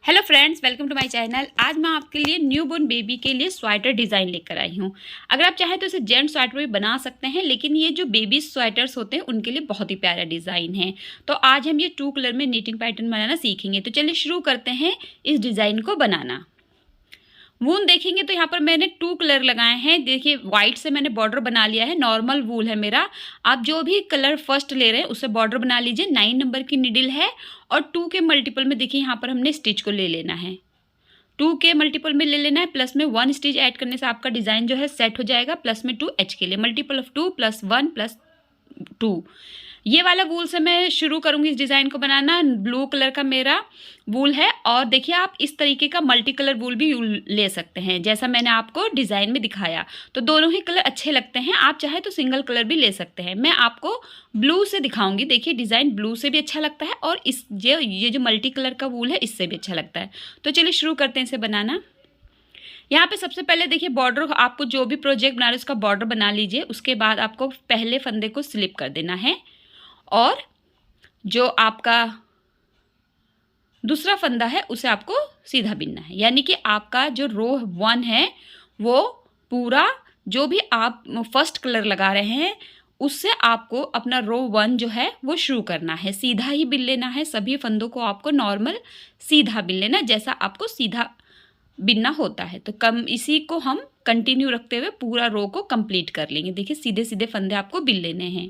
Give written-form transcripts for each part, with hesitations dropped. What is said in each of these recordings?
Hello friends, welcome to my channel. आज मैं आपके लिए न्यूबॉर्न बेबी के लिए स्वेटर डिज़ाइन लेकर आई हूँ। अगर आप चाहें तो इसे जेंट्स स्वेटर भी बना सकते हैं, लेकिन ये जो बेबी स्वेटर्स होते हैं उनके लिए बहुत ही प्यारा डिज़ाइन है। तो आज हम ये 2 कलर में नीटिंग पैटर्न बनाना सीखेंगे। तो चलिए शुरू करते हैं इस डिज़ाइन को बनाना। वूल देखेंगे तो यहाँ पर मैंने 2 कलर लगाए हैं। देखिए, वाइट से मैंने बॉर्डर बना लिया है। नॉर्मल वूल है मेरा। आप जो भी कलर फर्स्ट ले रहे हैं उससे बॉर्डर बना लीजिए। 9 नंबर की नीडल है और 2 के मल्टीपल में देखिए यहाँ पर हमने स्टिच को ले लेना है। 2 के मल्टीपल में ले लेना है, प्लस में 1 स्टिच ऐड करने से आपका डिज़ाइन जो है सेट हो जाएगा। प्लस में 2 एच के लिए मल्टीपल ऑफ 2 प्लस 1 प्लस 2। ये वाला वूल से मैं शुरू करूंगी इस डिज़ाइन को बनाना। ब्लू कलर का मेरा वूल है और देखिए आप इस तरीके का मल्टी कलर वूल भी ले सकते हैं, जैसा मैंने आपको डिज़ाइन में दिखाया। तो दोनों ही कलर अच्छे लगते हैं। आप चाहे तो सिंगल कलर भी ले सकते हैं। मैं आपको ब्लू से दिखाऊंगी। देखिए, डिज़ाइन ब्लू से भी अच्छा लगता है और ये जो मल्टी कलर का वूल है इससे भी अच्छा लगता है। तो चलिए शुरू करते हैं इसे बनाना। यहाँ पे सबसे पहले देखिए, बॉर्डर आपको जो भी प्रोजेक्ट बना रहे हैं उसका बॉर्डर बना लीजिए। उसके बाद आपको पहले फंदे को स्लिप कर देना है और जो आपका दूसरा फंदा है उसे आपको सीधा बिनना है। यानी कि आपका जो रो 1 है वो पूरा, जो भी आप फर्स्ट कलर लगा रहे हैं उससे आपको अपना रो 1 जो है वो शुरू करना है। सीधा ही बिन लेना है। सभी फंदों को आपको नॉर्मल सीधा बिन लेना, जैसा आपको सीधा बिनना होता है। तो इसी को हम कंटिन्यू रखते हुए पूरा रो को कंप्लीट कर लेंगे। देखिए, सीधे सीधे फंदे आपको बिन लेने हैं।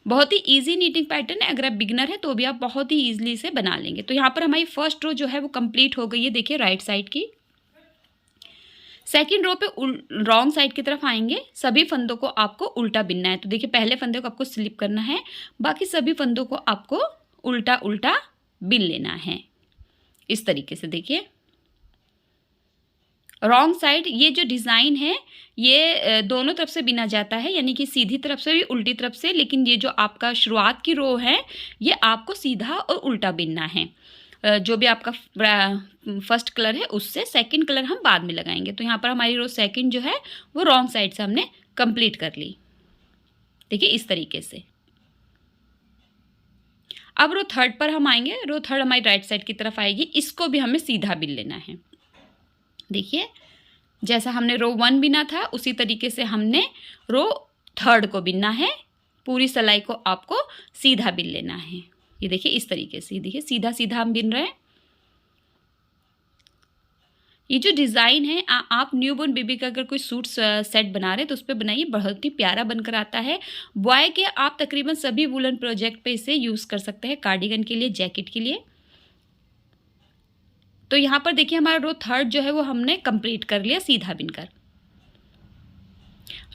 बहुत ही इजी नीटिंग पैटर्न है। अगर आप बिगनर है तो भी आप बहुत ही ईजिली इसे बना लेंगे। तो यहाँ पर हमारी फर्स्ट रो जो है वो कंप्लीट हो गई है। देखिए, राइट साइड की। सेकंड रो पे रॉन्ग साइड की तरफ आएंगे। सभी फंदों को आपको उल्टा बिनना है। तो देखिए, पहले फंदे को आपको स्लिप करना है, बाकी सभी फंदों को आपको उल्टा उल्टा बिन लेना है। इस तरीके से देखिए, रॉन्ग साइड ये जो डिज़ाइन है ये दोनों तरफ से बिना जाता है, यानी कि सीधी तरफ से भी उल्टी तरफ से। लेकिन ये जो आपका शुरुआत की रो है ये आपको सीधा और उल्टा बिनना है। जो भी आपका फर्स्ट कलर है उससे सेकंड कलर हम बाद में लगाएंगे। तो यहाँ पर हमारी रो सेकंड जो है वो रॉन्ग साइड से हमने कंप्लीट कर ली। देखिए, इस तरीके से। अब रो थर्ड पर हम आएंगे। रो थर्ड हमारी राइट साइड की तरफ आएगी। इसको भी हमें सीधा बिन लेना है। देखिए, जैसा हमने रो 1 बिना था उसी तरीके से हमने रो थर्ड को बिनना है। पूरी सिलाई को आपको सीधा बिन लेना है। ये देखिए, इस तरीके से। देखिए, सीधा सीधा हम बिन रहे हैं। ये जो डिज़ाइन है आप न्यूबॉर्न बेबी का अगर कोई सूट सेट बना रहे हैं तो उस पर बनाइए, बहुत ही प्यारा बनकर आता है। बॉय के आप तकरीबन सभी वुलन प्रोजेक्ट पे इसे यूज़ कर सकते हैं, कार्डिगन के लिए, जैकेट के लिए। तो यहाँ पर देखिए, हमारा रो थर्ड जो है वो हमने कंप्लीट कर लिया सीधा बिनकर।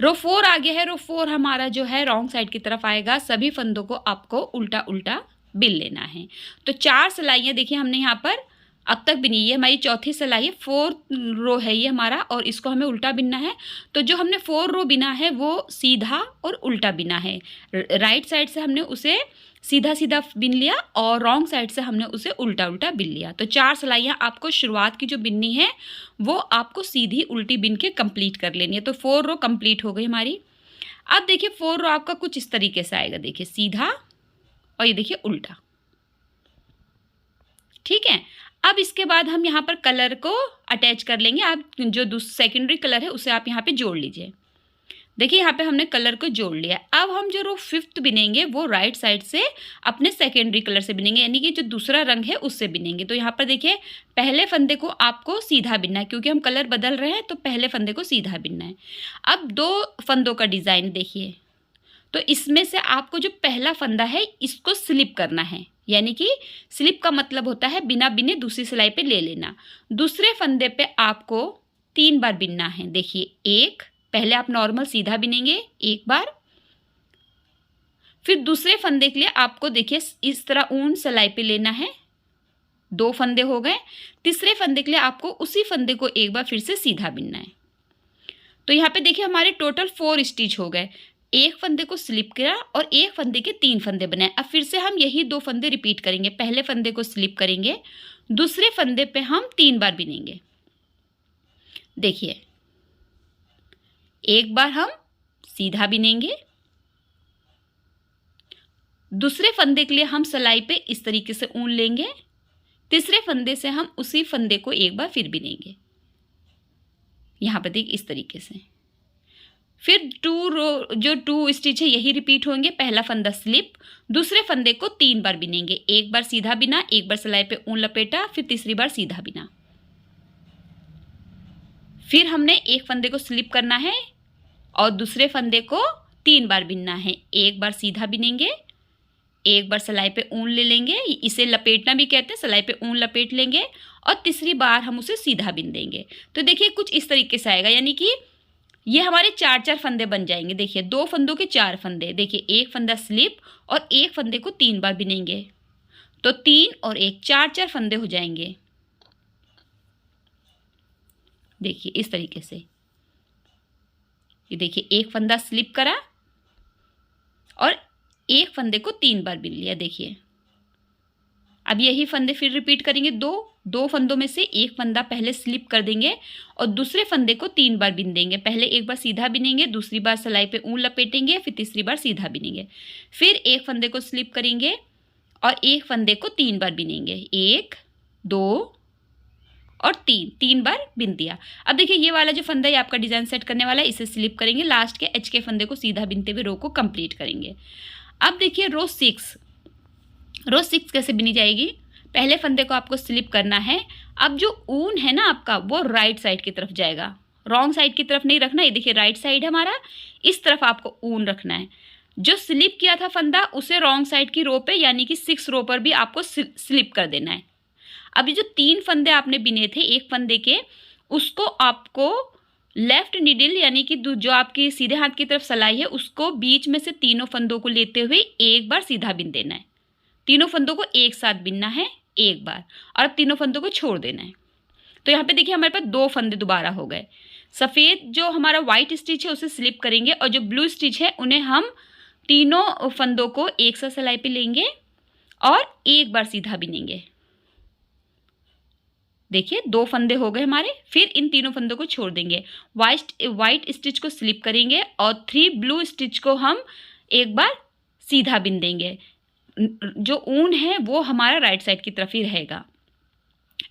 रो 4 आ गया है। रो 4 हमारा जो है रॉन्ग साइड की तरफ आएगा। सभी फंदों को आपको उल्टा उल्टा बिन लेना है। तो 4 सिलाइयाँ देखिए हमने यहाँ पर अब तक बिनी। ये हमारी चौथी सिलाई है। 4th रो है ये हमारा और इसको हमें उल्टा बिनना है। तो जो हमने 4 रो बिना है वो सीधा और उल्टा बिना है। राइट साइड से हमने उसे सीधा सीधा बिन लिया और रॉन्ग साइड से हमने उसे उल्टा उल्टा बिन लिया। तो 4 सिलाइयाँ आपको शुरुआत की जो बिननी है वो आपको सीधी उल्टी बिन के कंप्लीट कर लेनी है। तो 4 रो कंप्लीट हो गई हमारी। अब देखिए, 4 रो आपका कुछ इस तरीके से आएगा। देखिए, सीधा और ये देखिए उल्टा। ठीक है। अब इसके बाद हम यहाँ पर कलर को अटैच कर लेंगे। आप जो सेकेंडरी कलर है उसे आप यहाँ पे जोड़ लीजिए। देखिए, यहाँ पे हमने कलर को जोड़ लिया। अब हम जो रो 5th बिनेंगे वो राइट साइड से अपने सेकेंडरी कलर से बिनेंगे, यानी कि जो दूसरा रंग है उससे बिनेंगे। तो यहाँ पर देखिए, पहले फंदे को आपको सीधा बिनना है, क्योंकि हम कलर बदल रहे हैं तो पहले फंदे को सीधा बिनना है। अब 2 फंदों का डिज़ाइन देखिए। तो इसमें से आपको जो पहला फंदा है इसको स्लिप करना है, यानी कि स्लिप का मतलब होता है बिना बिने दूसरी सिलाई पे ले लेना। दूसरे फंदे पे आपको 3 बार बिनना है। देखिए, एक, पहले आप नॉर्मल सीधा बिनेंगे 1 बार, फिर दूसरे फंदे के लिए आपको देखिए इस तरह ऊन सिलाई पे लेना है। 2 फंदे हो गए। तीसरे फंदे के लिए आपको उसी फंदे को 1 बार फिर से सीधा बिनना है। तो यहाँ पे देखिए हमारे टोटल 4 स्टिच हो गए। एक फंदे को स्लिप किया और एक फंदे के 3 फंदे बनाए। अब फिर से हम यही 2 फंदे रिपीट करेंगे। पहले फंदे को स्लिप करेंगे, दूसरे फंदे पे हम 3 बार बिनेंगे। देखिए, एक बार हम सीधा बिनेंगे, दूसरे फंदे के लिए हम सिलाई पे इस तरीके से ऊन लेंगे, तीसरे फंदे से हम उसी फंदे को एक बार फिर बिनेंगे, यहाँ पर देखिए इस तरीके से। फिर 2 स्टिच है यही रिपीट होंगे। पहला फंदा स्लिप, दूसरे फंदे को 3 बार बिनेंगे, एक बार सीधा बिना, एक बार सिलाई पे ऊन लपेटा, फिर तीसरी बार सीधा बिना। फिर हमने एक फंदे को स्लिप करना है और दूसरे फंदे को 3 बार बिनना है, एक बार सीधा बिनेंगे, एक बार सिलाई पे ऊन ले लेंगे, इसे लपेटना भी कहते हैं, सिलाई पे ऊन लपेट लेंगे और तीसरी बार हम उसे सीधा बिन देंगे। तो देखिए कुछ इस तरीके से आएगा, यानी कि ये हमारे 4 फंदे बन जाएंगे। देखिए 2 फंदों के 4 फंदे, देखिए एक फंदा स्लिप और एक फंदे को 3 बार बिनेंगे, तो 3 और 1 4 फंदे हो जाएंगे। देखिए इस तरीके से, ये देखिए एक फंदा स्लिप करा और एक फंदे को 3 बार बिन लिया। देखिए अब यही फंदे फिर रिपीट करेंगे, दो फंदों में से एक फंदा पहले स्लिप कर देंगे और दूसरे फंदे को 3 बार बिन देंगे। पहले एक बार सीधा बिनेंगे, दूसरी बार सिलाई पे ऊन लपेटेंगे, फिर तीसरी बार सीधा बिनेंगे। फिर एक फंदे को स्लिप करेंगे और एक फंदे को 3 बार बिनेंगे, 1 2 और 3 बार बिन दिया। अब देखिए ये वाला जो फंदा है आपका डिजाइन सेट करने वाला है, इसे स्लिप करेंगे, लास्ट के एच के फंदे को सीधा बिनते हुए रो को कंप्लीट करेंगे। अब देखिए रो 6 कैसे बिनी जाएगी। पहले फंदे को आपको स्लिप करना है। अब जो ऊन है ना आपका वो राइट साइड की तरफ जाएगा, रॉन्ग साइड की तरफ नहीं रखना। ये देखिए राइट साइड हमारा, इस तरफ आपको ऊन रखना है। जो स्लिप किया था फंदा उसे रॉन्ग साइड की रो पे यानी कि 6 रो पर भी आपको स्लिप कर देना है। अभी जो 3 फंदे आपने बिने थे एक फंदे के, उसको आपको लेफ्ट निडल यानी कि जो आपकी सीधे हाथ की तरफ सिलाई है उसको बीच में से तीनों फंदों को लेते हुए एक बार सीधा बिन देना है। तीनों फंदों को एक साथ बिनना है एक बार और अब तीनों फंदों को छोड़ देना है। तो यहाँ पे देखिए हमारे पास 2 फंदे दोबारा हो गए। सफ़ेद जो हमारा वाइट स्टिच है उसे स्लिप करेंगे और जो ब्लू स्टिच है उन्हें हम तीनों फंदों को एक साथ सिलाई पे लेंगे और एक बार सीधा बिनेंगे। देखिए 2 फंदे हो गए हमारे। फिर इन तीनों फंदों को छोड़ देंगे, वाइट स्टिच को स्लिप करेंगे और 3 ब्लू स्टिच को हम एक बार सीधा बिन देंगे। जो ऊन है वो हमारा राइट साइड की तरफ ही रहेगा।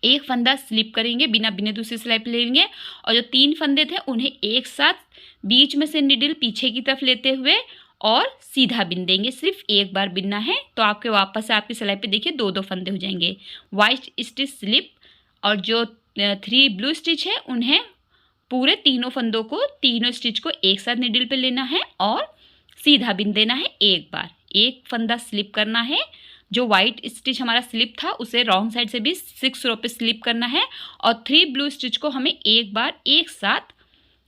एक फंदा स्लिप करेंगे, बिना बिने दूसरी सिलाई पे लेंगे और जो 3 फंदे थे उन्हें एक साथ बीच में से निडल पीछे की तरफ लेते हुए और सीधा बिन देंगे। सिर्फ एक बार बिनना है तो आपके वापस से आपकी सिलाई पे देखिए 2 फंदे हो जाएंगे। वाइट स्टिच स्लिप और जो 3 ब्लू स्टिच है उन्हें पूरे तीनों फंदों को, तीनों स्टिच को एक साथ निडल पे लेना है और सीधा बिन देना है एक बार। एक फंदा स्लिप करना है, जो वाइट स्टिच हमारा स्लिप था उसे रॉन्ग साइड से भी 6 रो पे स्लिप करना है और 3 ब्लू स्टिच को हमें एक बार एक साथ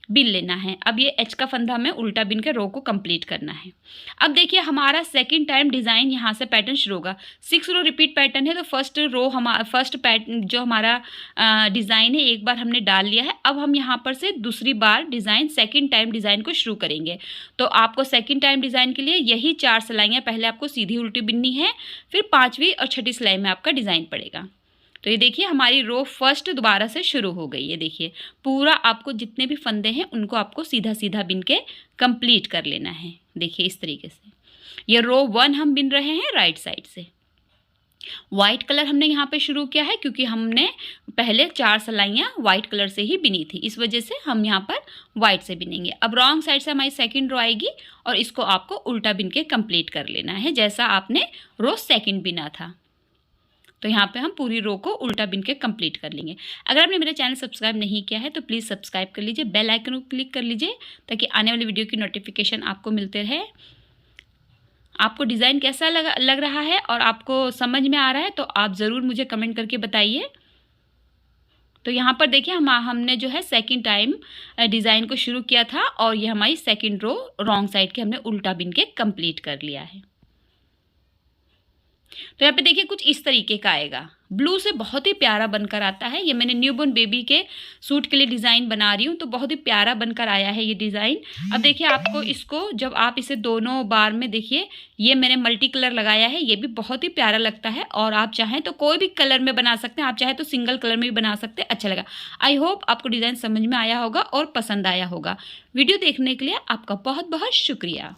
बिन लेना है। अब ये एच का फंदा हमें उल्टा बिन के रो को कंप्लीट करना है। अब देखिए हमारा सेकंड टाइम डिज़ाइन यहाँ से पैटर्न शुरू होगा। 6 रो रिपीट पैटर्न है तो फर्स्ट पैटर्न जो हमारा डिज़ाइन है एक बार हमने डाल लिया है। अब हम यहाँ पर से दूसरी बार डिज़ाइन सेकंड टाइम डिज़ाइन को शुरू करेंगे। तो आपको सेकंड टाइम डिज़ाइन के लिए यही 4 सिलाइयाँ पहले आपको सीधी उल्टी बिननी है, फिर 5वीं और 6ठी सिलाई में आपका डिज़ाइन पड़ेगा। तो ये देखिए हमारी रो फर्स्ट दोबारा से शुरू हो गई है। देखिए पूरा आपको जितने भी फंदे हैं उनको आपको सीधा सीधा बिन के कंप्लीट कर लेना है। देखिए इस तरीके से ये रो 1 हम बिन रहे हैं राइट साइड से। वाइट कलर हमने यहाँ पे शुरू किया है क्योंकि हमने पहले 4 सिलाइयाँ वाइट कलर से ही बिनी थी, इस वजह से हम यहाँ पर वाइट से बिनेंगे। अब रॉन्ग साइड से हमारी सेकंड रो आएगी और इसको आपको उल्टा बिन के कंप्लीट कर लेना है जैसा आपने रो सेकंड बिना था। तो यहाँ पे हम पूरी रो को उल्टा बिन के कंप्लीट कर लेंगे। अगर आपने मेरा चैनल सब्सक्राइब नहीं किया है तो प्लीज़ सब्सक्राइब कर लीजिए, बेल आइकन को क्लिक कर लीजिए ताकि आने वाली वीडियो की नोटिफिकेशन आपको मिलते रहे। आपको डिज़ाइन कैसा लग रहा है और आपको समझ में आ रहा है तो आप ज़रूर मुझे कमेंट करके बताइए। तो यहाँ पर देखिए हमने जो है सेकंड टाइम डिज़ाइन को शुरू किया था और ये हमारी सेकंड रो रॉन्ग साइड के हमने उल्टा बिन के कंप्लीट कर लिया है। तो यहाँ पे देखिए कुछ इस तरीके का आएगा। ब्लू से बहुत ही प्यारा बनकर आता है। ये मैंने न्यूबॉर्न बेबी के सूट के लिए डिज़ाइन बना रही हूँ तो बहुत ही प्यारा बनकर आया है ये डिज़ाइन। अब देखिए आपको इसको जब आप इसे दोनों बार में देखिए ये मैंने मल्टी कलर लगाया है, ये भी बहुत ही प्यारा लगता है और आप चाहें तो कोई भी कलर में बना सकते हैं, आप चाहें तो सिंगल कलर में भी बना सकते हैं। अच्छा लगा। आई होप आपको डिज़ाइन समझ में आया होगा और पसंद आया होगा। वीडियो देखने के लिए आपका बहुत बहुत शुक्रिया।